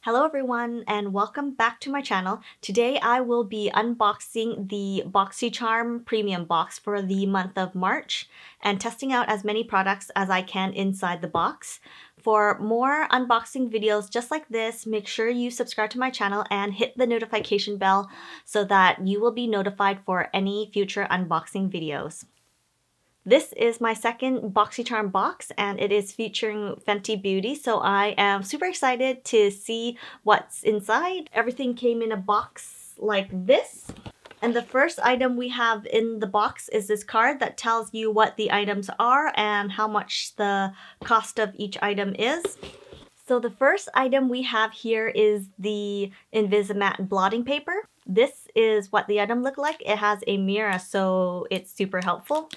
Hello everyone and welcome back to my channel. Today I will be unboxing the Boxycharm Premium Box for the month of March and testing out as many products as I can inside the box. For more unboxing videos just like this, make sure you subscribe to my channel and hit the notification bell so that you will be notified for any future unboxing videos. This is my second Boxycharm box and it is featuring Fenty Beauty, so I am super excited to see what's inside. Everything came in a box like this. And the first item we have in the box is this card that tells you what the items are and how much the cost of each item is. So the first item we have here is the Invisimatte blotting paper. This is what the item looked like. It has a mirror, so it's super helpful.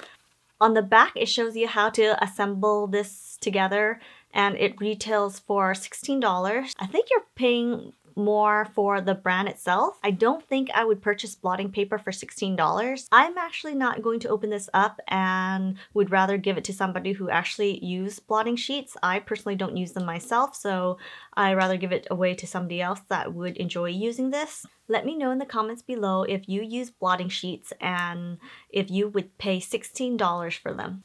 On the back, it shows you how to assemble this together, and it retails for $16. I think you're paying more for the brand itself. I don't think I would purchase blotting paper for $16. I'm actually not going to open this up and would rather give it to somebody who actually use blotting sheets. I personally don't use them myself, so I'd rather give it away to somebody else that would enjoy using this. Let me know in the comments below if you use blotting sheets and if you would pay $16 for them.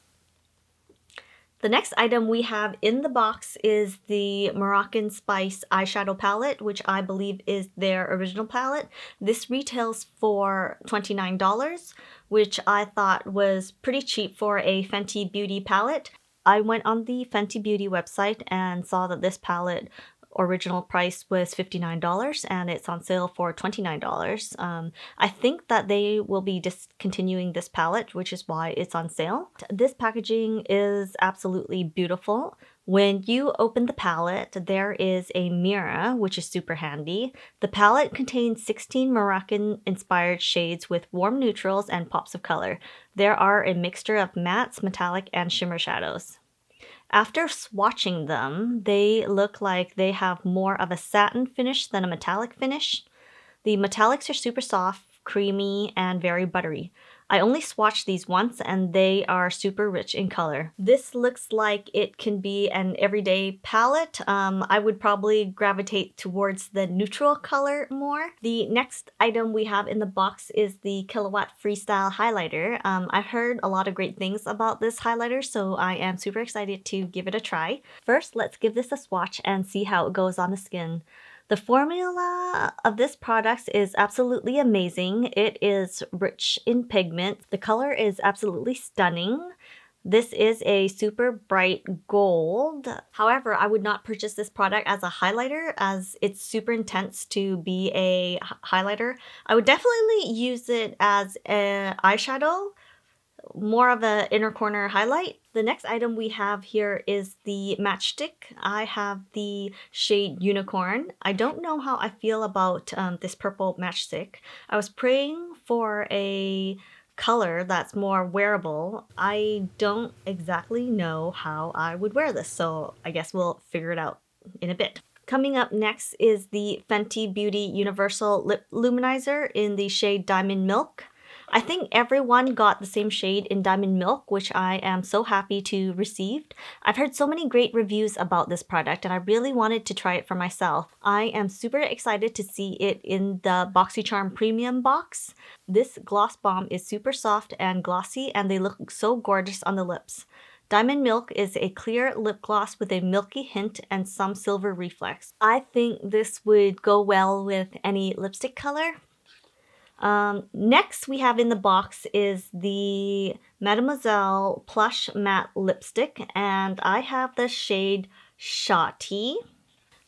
The next item we have in the box is the Moroccan Spice eyeshadow palette, which I believe is their original palette. This retails for $29, which I thought was pretty cheap for a Fenty Beauty palette. I went on the Fenty Beauty website and saw that this palette original price was $59 and it's on sale for $29. I think that they will be discontinuing this palette, which is why it's on sale. This packaging is absolutely beautiful. When you open the palette, there is a mirror, which is super handy. The palette contains 16 Moroccan-inspired shades with warm neutrals and pops of color. There are a mixture of mattes, metallic, and shimmer shadows. After swatching them, they look like they have more of a satin finish than a metallic finish. The metallics are super soft, creamy, and very buttery. I only swatched these once and they are super rich in color. This looks like it can be an everyday palette. I would probably gravitate towards the neutral color more. The next item we have in the box is the Killawatt Freestyle highlighter. I've heard a lot of great things about this highlighter, so I am super excited to give it a try. First, let's give this a swatch and see how it goes on the skin. The formula of this product is absolutely amazing. It is rich in pigment. The color is absolutely stunning. This is a super bright gold. However, I would not purchase this product as a highlighter as it's super intense to be a highlighter. I would definitely use it as an eyeshadow, more of an inner corner highlight. The next item we have here is the matchstick. I have the shade Unicorn. I don't know how I feel about this purple matchstick. I was praying for a color that's more wearable. I don't exactly know how I would wear this, so I guess we'll figure it out in a bit. Coming up next is the Fenty Beauty Universal Lip Luminizer in the shade Diamond Milk. I think everyone got the same shade in Diamond Milk, which I am so happy to receive. I've heard so many great reviews about this product and I really wanted to try it for myself. I am super excited to see it in the Boxycharm Premium box. This gloss bomb is super soft and glossy and they look so gorgeous on the lips. Diamond Milk is a clear lip gloss with a milky hint and some silver reflex. I think this would go well with any lipstick color. Next we have in the box is the Mattemoiselle Plush Matte Lipstick, and I have the shade Shawty.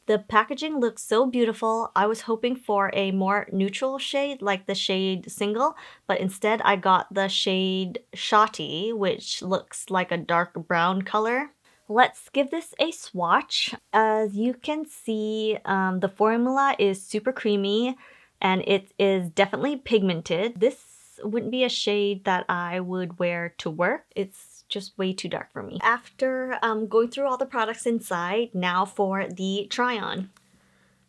The packaging looks so beautiful. I was hoping for a more neutral shade like the shade Single, but instead I got the shade Shawty, which looks like a dark brown color. Let's give this a swatch. As you can see, the formula is super creamy and it is definitely pigmented. This wouldn't be a shade that I would wear to work. It's just way too dark for me. After going through all the products inside, now for the try-on.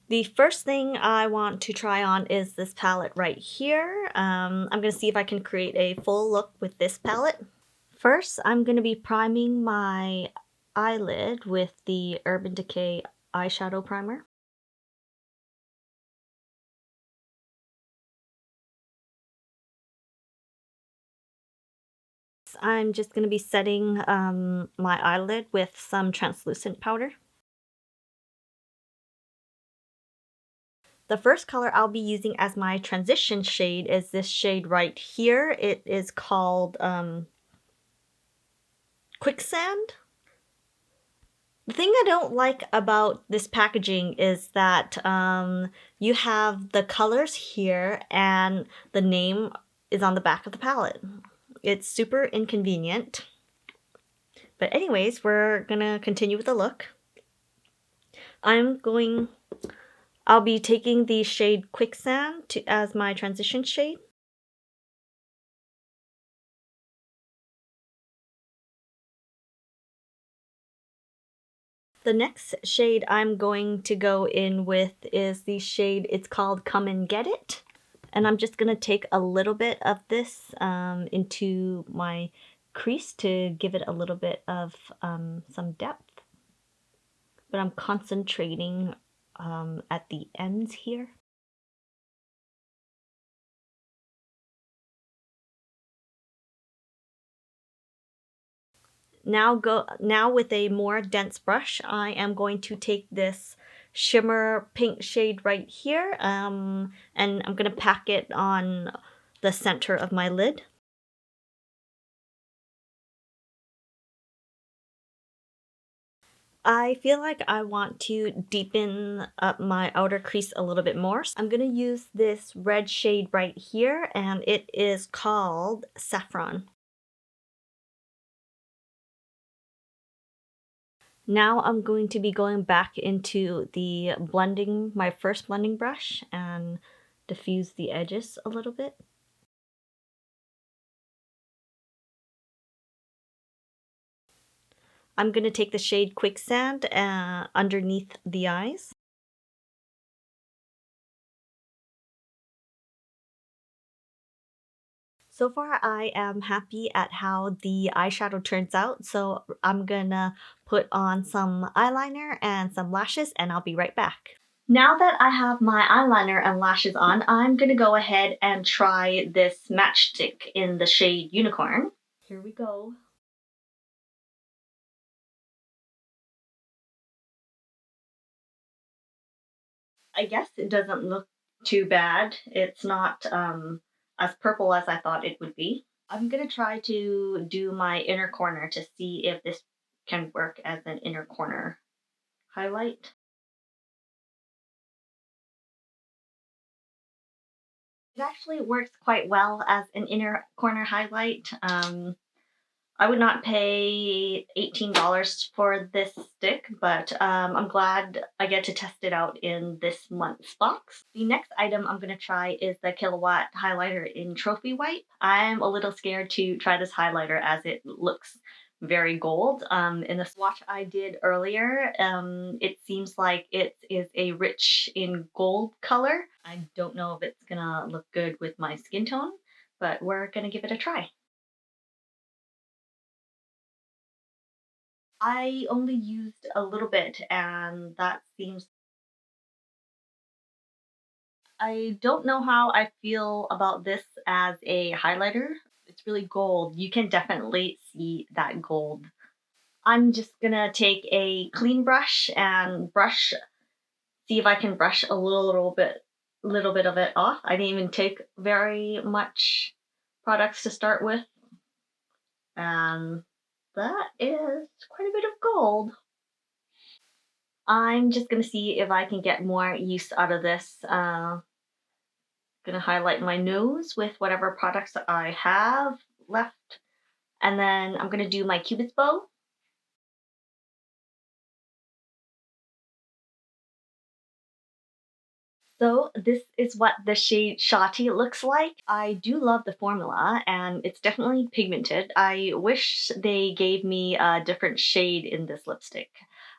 The first thing I want to try on is this palette right here. I'm going to see if I can create a full look with this palette. First, I'm going to be priming my eyelid with the Urban Decay eyeshadow primer. I'm just going to be setting my eyelid with some translucent powder. The first color I'll be using as my transition shade is this shade right here. It is called Quicksand. The thing I don't like about this packaging is that you have the colors here and the name is on the back of the palette. It's super inconvenient. But anyways, we're gonna continue with the look. I'll be taking the shade Quicksand as my transition shade. The next shade I'm going to go in with is the shade, it's called Come and Get It. And I'm just going to take a little bit of this into my crease to give it a little bit of some depth. But I'm concentrating at the ends here. Now with a more dense brush, I am going to take this shimmer pink shade right here, and I'm gonna pack it on the center of my lid. I feel like I want to deepen up my outer crease a little bit more. I'm gonna use this red shade right here, and it is called Saffron. Now I'm going to be going back into the blending, my first blending brush, and diffuse the edges a little bit. I'm going to take the shade Quicksand underneath the eyes. So far, I am happy at how the eyeshadow turns out, so I'm gonna put on some eyeliner and some lashes, and I'll be right back. Now that I have my eyeliner and lashes on, I'm gonna go ahead and try this matchstick in the shade Unicorn. Here we go. I guess it doesn't look too bad. It's not as purple as I thought it would be. I'm gonna try to do my inner corner to see if this can work as an inner corner highlight. It actually works quite well as an inner corner highlight. I would not pay $18 for this stick, but I'm glad I get to test it out in this month's box. The next item I'm going to try is the Killawatt highlighter in Trophy White. I'm a little scared to try this highlighter as it looks very gold. In the swatch I did earlier, it seems like it is a rich in gold color. I don't know if it's gonna look good with my skin tone, but we're gonna give it a try. I only used a little bit, and that seems... I don't know how I feel about this as a highlighter. It's really gold. You can definitely see that gold. I'm just gonna take a clean brush and see if I can brush a little bit of it off. I didn't even take very much products to start with. And that is quite a bit of gold. I'm just gonna see if I can get more use out of this. Gonna highlight my nose with whatever products I have left. And then I'm gonna do my Cupid's bow. So this is what the shade Shawty looks like. I do love the formula and it's definitely pigmented. I wish they gave me a different shade in this lipstick.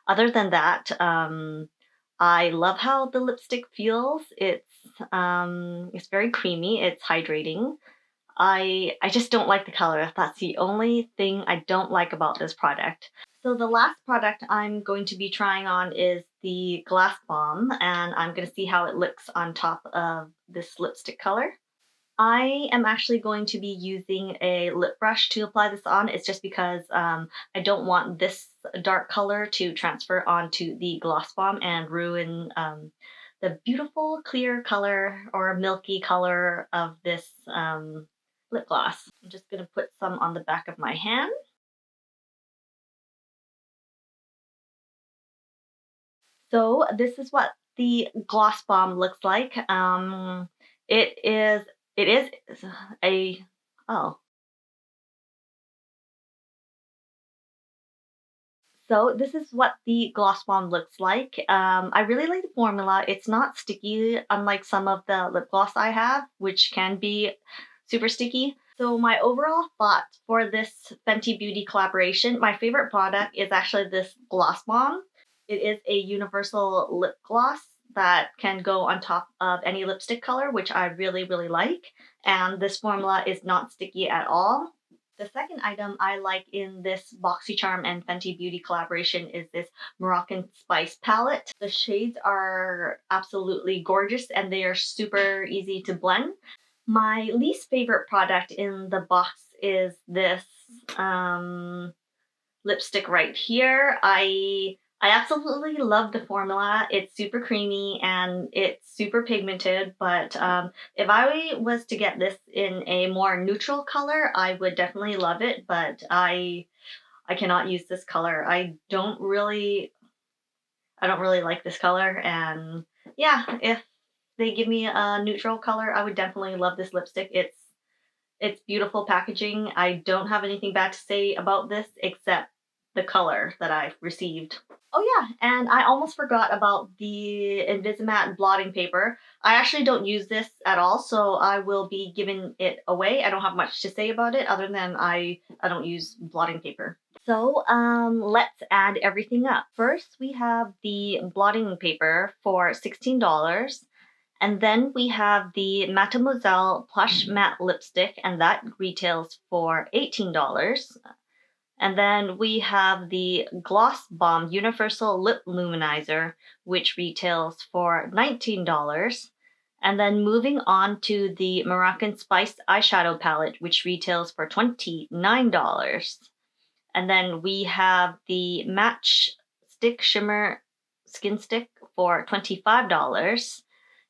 Other than that, I love how the lipstick feels. It's very creamy, it's hydrating. I just don't like the color. That's the only thing I don't like about this product. So the last product I'm going to be trying on is the Glass Bomb, and I'm going to see how it looks on top of this lipstick color. I am actually going to be using a lip brush to apply this on. It's just because I don't want this dark color to transfer onto the gloss bomb and ruin the beautiful clear color or milky color of this lip gloss. I'm just going to put some on the back of my hand. So this is what the gloss bomb looks like. It is a oh. So this is what the gloss bomb looks like. I really like the formula. It's not sticky, unlike some of the lip gloss I have, which can be super sticky. So my overall thoughts for this Fenty Beauty collaboration, my favorite product is actually this gloss bomb. It is a universal lip gloss that can go on top of any lipstick color, which I really, really like. And this formula is not sticky at all. The second item I like in this Boxycharm and Fenty Beauty collaboration is this Moroccan Spice palette. The shades are absolutely gorgeous and they are super easy to blend. My least favorite product in the box is this lipstick right here. I absolutely love the formula. It's super creamy and it's super pigmented, but if I was to get this in a more neutral color, I would definitely love it, but I cannot use this color. I don't really like this color, and yeah, if they give me a neutral color, I would definitely love this lipstick. It's beautiful packaging. I don't have anything bad to say about this except the color that I've received. Oh yeah, and I almost forgot about the Invisimatte blotting paper. I actually don't use this at all, so I will be giving it away. I don't have much to say about it other than I don't use blotting paper. So let's add everything up. First, we have the blotting paper for $16. And then we have the Mattemoiselle Plush Matte Lipstick, and that retails for $18. And then we have the Gloss Bomb Universal Lip Luminizer, which retails for $19. And then moving on to the Moroccan Spice Eyeshadow Palette, which retails for $29. And then we have the Match Stick Shimmer Skinstick for $25.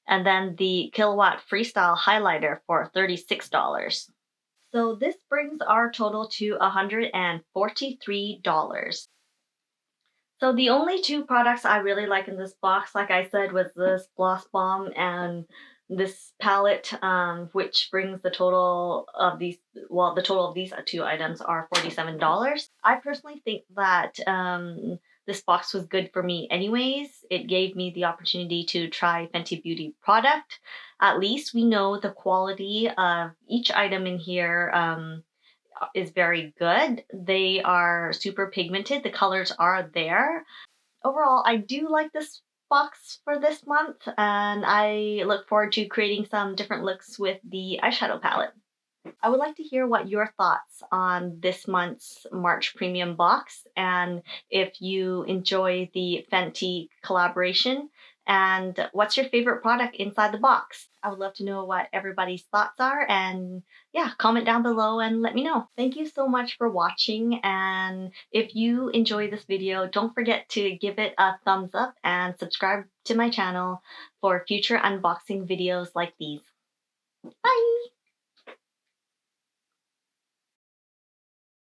And then the Killawatt Freestyle Highlighter for $36. So this brings our total to $143. So the only two products I really like in this box, like I said, was this gloss bomb and this palette, which brings the total of these, well, the total of these two items are $47. I personally think that this box was good for me anyways. It gave me the opportunity to try Fenty Beauty product. At least we know the quality of each item in here is very good. They are super pigmented. The colors are there. Overall, I do like this box for this month, and I look forward to creating some different looks with the eyeshadow palette. I would like to hear what your thoughts on this month's March Premium box, and if you enjoy the Fenty collaboration, and what's your favorite product inside the box. I would love to know what everybody's thoughts are, and yeah, comment down below and let me know. Thank you so much for watching, and if you enjoy this video, don't forget to give it a thumbs up and subscribe to my channel for future unboxing videos like these. Bye!